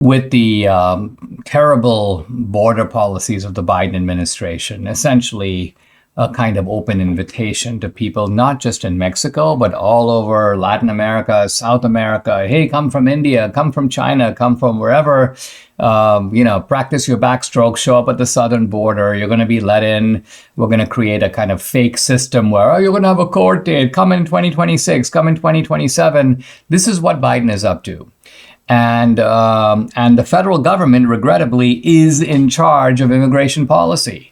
with the terrible border policies of the Biden administration, essentially a kind of open invitation to people, not just in Mexico, but all over Latin America, South America. Hey, come from India, come from China, come from wherever, practice your backstroke, show up at the southern border. You're going to be let in. We're going to create a kind of fake system where, you're going to have a court date, come in 2026, come in 2027. This is what Biden is up to. And the federal government, regrettably, is in charge of immigration policy.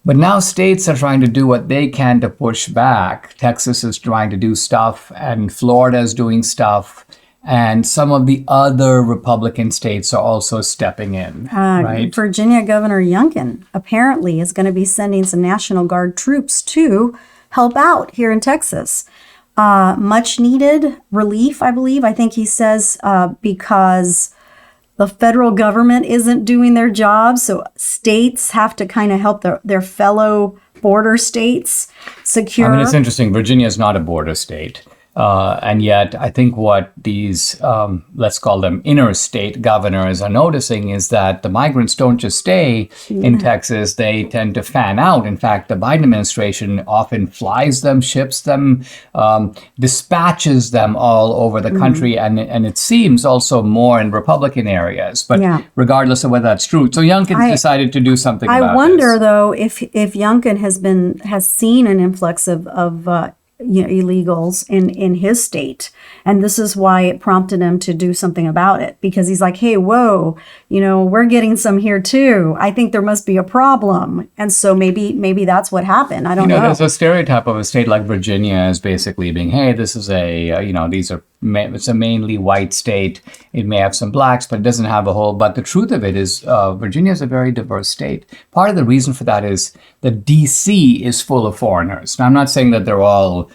But now states are trying to do what they can to push back. Texas is trying to do stuff, and Florida is doing stuff. And some of the other Republican states are also stepping in, right? Virginia Governor Youngkin apparently is going to be sending some National Guard troops to help out here in Texas. Much needed relief, I believe. I think he says because the federal government isn't doing their job, so states have to kind of help their fellow border states secure. I mean, it's interesting. Virginia is not a border state. And yet, I think what these, let's call them interstate governors are noticing is that the migrants don't just stay in Texas, they tend to fan out. In fact, the Biden administration often flies them, ships them, dispatches them all over the country. And it seems also more in Republican areas, but regardless of whether that's true. So Youngkin decided to do something about this. I wonder, though, if Youngkin has seen an influx of illegals in his state. And this is why it prompted him to do something about it, because he's like, hey, whoa, we're getting some here too. I think there must be a problem. And so maybe that's what happened. I don't know. There's a stereotype of a state like Virginia as basically being, hey, this is it's a mainly white state. It may have some blacks, but it doesn't have a whole. But the truth of it is Virginia is a very diverse state. Part of the reason for that is that D.C. is full of foreigners. Now, I'm not saying they're all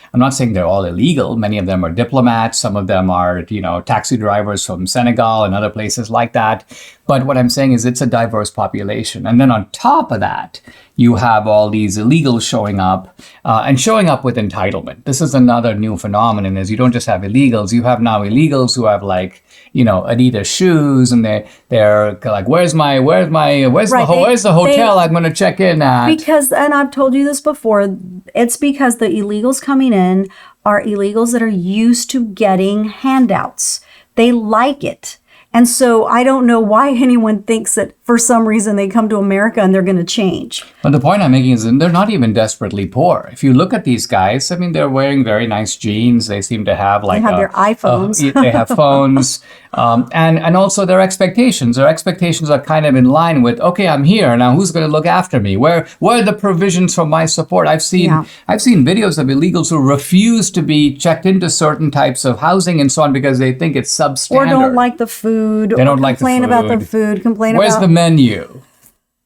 illegal. Many of them are diplomats. Some of them are, taxi drivers from Senegal and other places like that. But what I'm saying is it's a diverse population. And then on top of that, you have all these illegals showing up and showing up with entitlement. This is another new phenomenon is you don't just have illegals. You have now illegals who have Adidas shoes and they're like, where's the hotel I'm going to check in at? Because, and I've told you this before, it's because the illegals coming in are illegals that are used to getting handouts. They like it. And so I don't know why anyone thinks that for some reason they come to America and they're going to change. But the point I'm making is they're not even desperately poor. If you look at these guys, I mean, they're wearing very nice jeans. They seem to have they have their iPhones. They have phones. And also their expectations. Their expectations are kind of in line with, okay, I'm here. Now who's going to look after me? Where are the provisions for my support? I've seen videos of illegals who refuse to be checked into certain types of housing and so on because they think it's substandard. Or don't like the food. They don't like the food. Complain about the food. Where's the menu?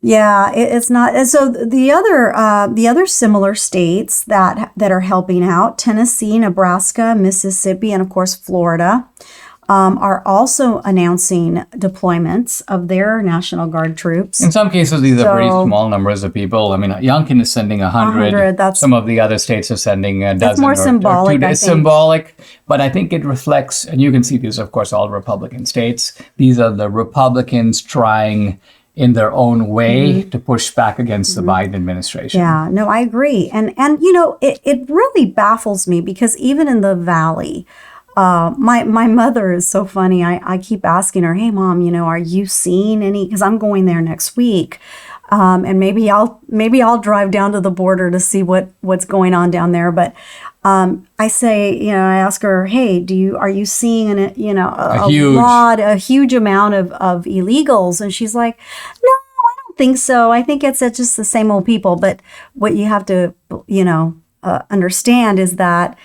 Yeah, it's not. And so the other similar states that are helping out, Tennessee, Nebraska, Mississippi, and of course Florida, are also announcing deployments of their National Guard troops. In some cases, these are pretty small numbers of people. I mean, Youngkin is sending 100. Some of the other states are sending a dozen. That's more symbolic, I think. Symbolic, but I think it reflects, and you can see these, of course, all Republican states. These are the Republicans trying in their own way to push back against the Biden administration. Yeah, no, I agree. And it really baffles me because even in the Valley, my mother is so funny. I keep asking her, hey, Mom, are you seeing any? Because I'm going there next week. And maybe I'll drive down to the border to see what's going on down there. But I say, I ask her, hey, are you seeing a huge amount of illegals? And she's like, no, I don't think so. I think it's just the same old people. But what you have to, understand is that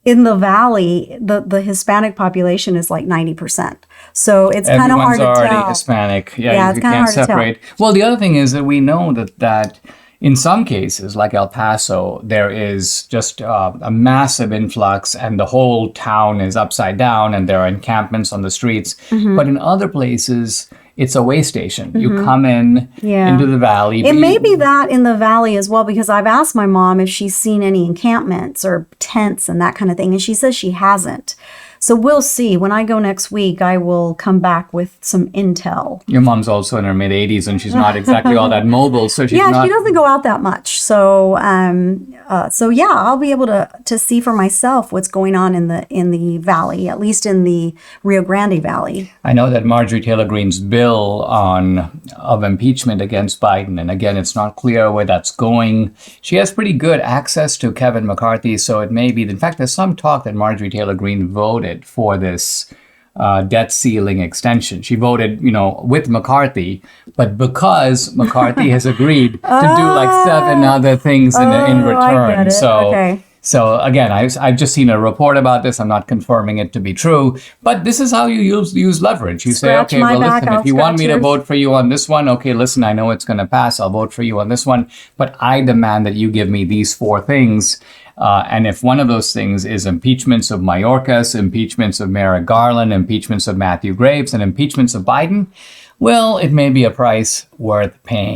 in the Valley, the Hispanic population is like 90%. So it's kind of hard to tell. Everyone's already Hispanic. Yeah, it's kind of hard to tell. Well, the other thing is that we know that in some cases, like El Paso, there is just a massive influx and the whole town is upside down and there are encampments on the streets. But in other places, it's a way station. You come into the Valley. It may be that in the Valley as well, because I've asked my mom if she's seen any encampments or tents and that kind of thing. And she says she hasn't. So we'll see. When I go next week, I will come back with some intel. Your mom's also in her mid-80s, and she's not exactly all that mobile, so she's not... she doesn't go out that much. So, yeah, I'll be able to see for myself what's going on in the valley, at least in the Rio Grande Valley. I know that Marjorie Taylor Greene's bill of impeachment against Biden, and again, it's not clear where that's going. She has pretty good access to Kevin McCarthy, so it may be... In fact, there's some talk that Marjorie Taylor Greene voted for this debt ceiling extension. She voted, with McCarthy, but because McCarthy has agreed to do like 7 other things in return. I get it. Okay. So again, I've just seen a report about this. I'm not confirming it to be true, but this is how you use leverage. You say, okay, well, listen, if you want me to vote for you on this one, okay, listen, I know it's going to pass. I'll vote for you on this one, but I demand that you give me these 4 things. And if one of those things is impeachments of Mayorkas, impeachments of Merrick Garland, impeachments of Matthew Graves, and impeachments of Biden, well, it may be a price worth paying.